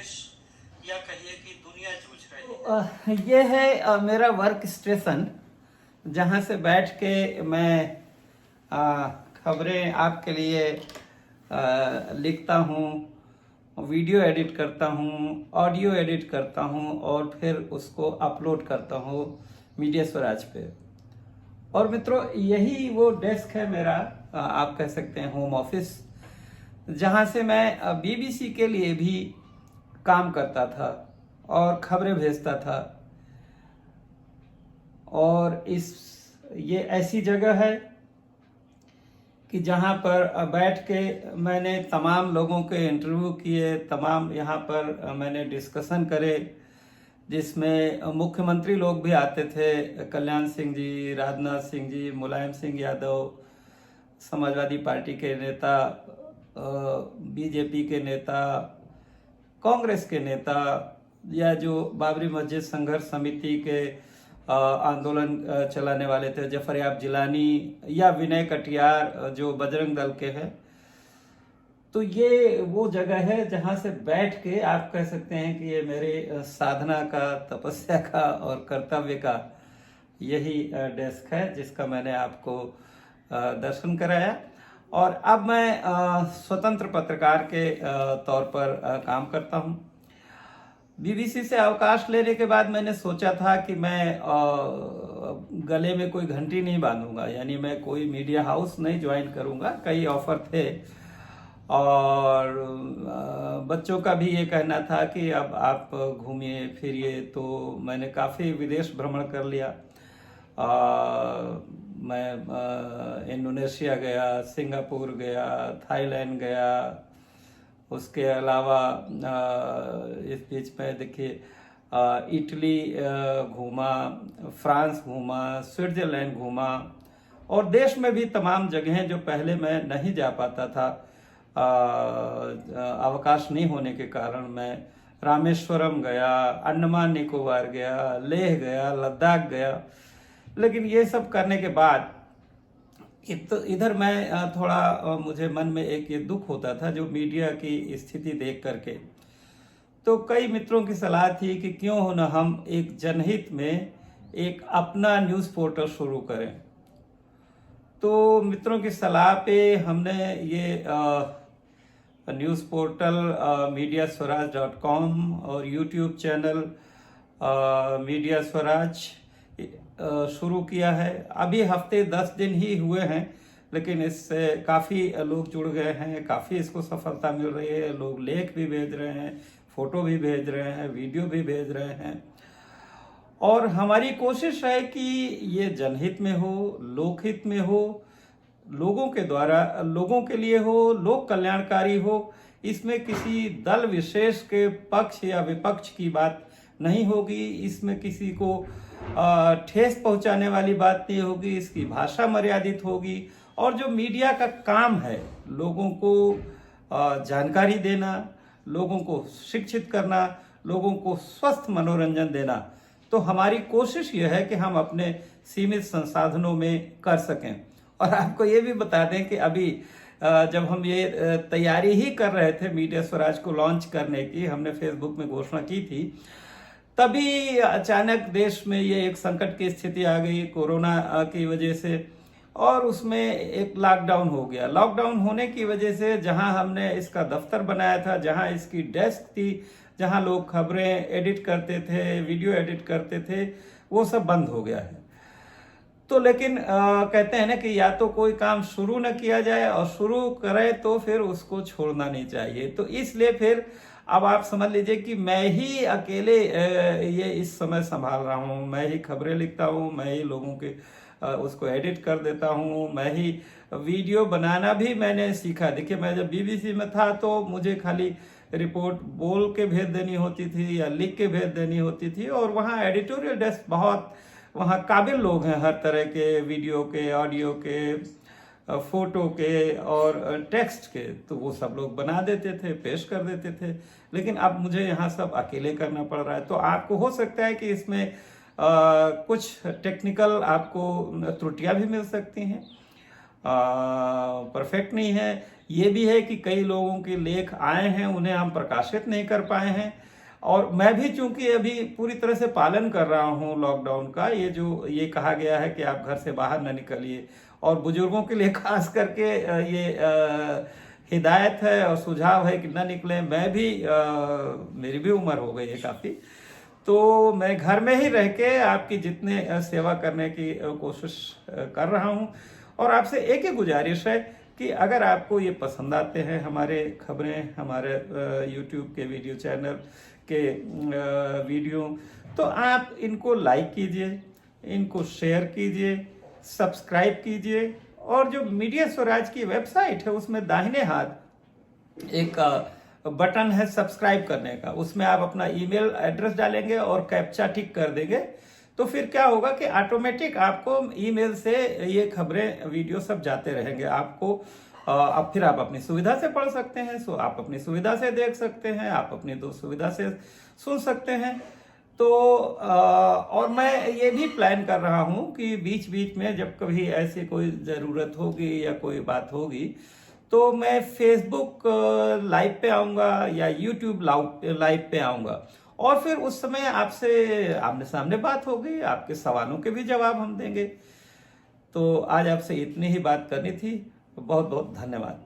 देश या कहिए कि दुनिया जूझ रही है? ये है मेरा वर्क स्टेशन, जहाँ से बैठ के मैं खबरें आपके लिए लिखता हूँ, वीडियो एडिट करता हूँ, ऑडियो एडिट करता हूँ और फिर उसको अपलोड करता हूँ मीडिया स्वराज पे। और मित्रों, यही वो डेस्क है मेरा, आप कह सकते हैं होम ऑफिस, जहाँ से मैं बीबीसी के लिए भी काम करता था और खबरें भेजता था। और ये ऐसी जगह है कि जहाँ पर बैठ के मैंने तमाम लोगों के इंटरव्यू किए, तमाम यहाँ पर मैंने डिस्कशन करे, जिसमें मुख्यमंत्री लोग भी आते थे, कल्याण सिंह जी, राजनाथ सिंह जी, मुलायम सिंह यादव, समाजवादी पार्टी के नेता, बीजेपी के नेता, कांग्रेस के नेता, या जो बाबरी मस्जिद संघर्ष समिति के आंदोलन चलाने वाले थे, जफर याब जिलानी, या विनय कटियार जो बजरंग दल के हैं। तो ये वो जगह है जहाँ से बैठ के आप कह सकते हैं कि ये मेरे साधना का, तपस्या का और कर्तव्य का यही डेस्क है, जिसका मैंने आपको दर्शन कराया। और अब मैं स्वतंत्र पत्रकार के तौर पर काम करता हूँ। बीबीसी से अवकाश लेने के बाद मैंने सोचा था कि मैं गले में कोई घंटी नहीं बांधूंगा, यानी मैं कोई मीडिया हाउस नहीं ज्वाइन करूंगा। कई ऑफर थे और बच्चों का भी ये कहना था कि अब आप घूमिए फिरिए, तो मैंने काफ़ी विदेश भ्रमण कर लिया। मैं इंडोनेशिया गया, सिंगापुर गया, थाईलैंड गया, उसके अलावा इस बीच में देखिए इटली घूमा, फ्रांस घूमा, स्विट्जरलैंड घूमा, और देश में भी तमाम जगहें जो पहले मैं नहीं जा पाता था, अवकाश नहीं होने के कारण। मैं रामेश्वरम गया, अंडमान निकोबार गया, लेह गया, लद्दाख गया। लेकिन ये सब करने के बाद इधर मैं थोड़ा मुझे मन में एक ये दुख होता था, जो मीडिया की स्थिति देख करके। तो कई मित्रों की सलाह थी कि क्यों हो ना हम एक जनहित में एक अपना न्यूज़ पोर्टल शुरू करें। तो मित्रों की सलाह पे हमने ये न्यूज़ पोर्टल mediaswaraj.com और यूट्यूब चैनल मीडिया स्वराज शुरू किया है। अभी हफ्ते 10 दिन ही हुए हैं, लेकिन इससे काफ़ी लोग जुड़ गए हैं, काफ़ी इसको सफलता मिल रही है। लोग लेख भी भेज रहे हैं, फोटो भी भेज रहे हैं, वीडियो भी भेज रहे हैं। और हमारी कोशिश है कि ये जनहित में हो, लोकहित में हो, लोगों के द्वारा लोगों के लिए हो, लोक कल्याणकारी हो। इसमें किसी दल विशेष के पक्ष या विपक्ष की बात नहीं होगी, इसमें किसी को ठेस पहुंचाने वाली बात नहीं होगी, इसकी भाषा मर्यादित होगी। और जो मीडिया का काम है, लोगों को जानकारी देना, लोगों को शिक्षित करना, लोगों को स्वस्थ मनोरंजन देना, तो हमारी कोशिश यह है कि हम अपने सीमित संसाधनों में कर सकें। और आपको ये भी बता दें कि अभी जब हम ये तैयारी ही कर रहे थे मीडिया स्वराज को लॉन्च करने की, हमने फेसबुक में घोषणा की थी, तभी अचानक देश में ये एक संकट की स्थिति आ गई कोरोना की वजह से, और उसमें एक लॉकडाउन हो गया। लॉकडाउन होने की वजह से जहां हमने इसका दफ्तर बनाया था, जहां इसकी डेस्क थी, जहां लोग खबरें एडिट करते थे, वीडियो एडिट करते थे, वो सब बंद हो गया है। तो लेकिन कहते हैं ना कि या तो कोई काम शुरू न किया जाए, और शुरू करे तो फिर उसको छोड़ना नहीं चाहिए। तो इसलिए फिर अब आप समझ लीजिए कि मैं ही अकेले ये इस समय संभाल रहा हूँ। मैं ही खबरें लिखता हूँ, मैं ही लोगों के उसको एडिट कर देता हूँ, मैं ही वीडियो बनाना भी मैंने सीखा। देखिए, मैं जब बीबीसी में था तो मुझे खाली रिपोर्ट बोल के भेज देनी होती थी या लिख के भेज देनी होती थी, और वहाँ एडिटोरियल डेस्क बहुत वहाँ काबिल लोग हैं, हर तरह के वीडियो के, ऑडियो के, फोटो के और टेक्स्ट के, तो वो सब लोग बना देते थे, पेश कर देते थे। लेकिन अब मुझे यहाँ सब अकेले करना पड़ रहा है। तो आपको हो सकता है कि इसमें कुछ टेक्निकल आपको त्रुटियां भी मिल सकती हैं, परफेक्ट नहीं है। ये भी है कि कई लोगों के लेख आए हैं, उन्हें हम प्रकाशित नहीं कर पाए हैं। और मैं भी चूंकि अभी पूरी तरह से पालन कर रहा हूँ लॉकडाउन का, ये कहा गया है कि आप घर से बाहर न निकलिए, और बुजुर्गों के लिए खास करके ये हिदायत है और सुझाव है कि न निकलें। मैं भी मेरी भी उम्र हो गई है काफ़ी, तो मैं घर में ही रह के आपकी जितने सेवा करने की कोशिश कर रहा हूँ। और आपसे एक ही गुजारिश है कि अगर आपको ये पसंद आते हैं हमारे खबरें, हमारे YouTube के वीडियो चैनल के वीडियो, तो आप इनको लाइक कीजिए, इनको शेयर कीजिए, सब्सक्राइब कीजिए। और जो मीडिया स्वराज की वेबसाइट है उसमें दाहिने हाथ एक बटन है सब्सक्राइब करने का, उसमें आप अपना ईमेल एड्रेस डालेंगे और कैप्चा टिक कर देंगे, तो फिर क्या होगा कि ऑटोमेटिक आपको ईमेल से ये खबरें वीडियो सब जाते रहेंगे आपको। अब फिर आप अपनी सुविधा से पढ़ सकते हैं, सो आप अपनी सुविधा से देख सकते हैं, आप अपनी सुविधा से सुन सकते हैं। तो और मैं ये भी प्लान कर रहा हूँ कि बीच बीच में जब कभी ऐसी कोई ज़रूरत होगी या कोई बात होगी, तो मैं फेसबुक लाइव पे आऊँगा या यूट्यूब लाइव पे आऊँगा, और फिर उस समय आपसे आमने सामने बात होगी, आपके सवालों के भी जवाब हम देंगे। तो आज आपसे इतनी ही बात करनी थी। बहुत बहुत धन्यवाद।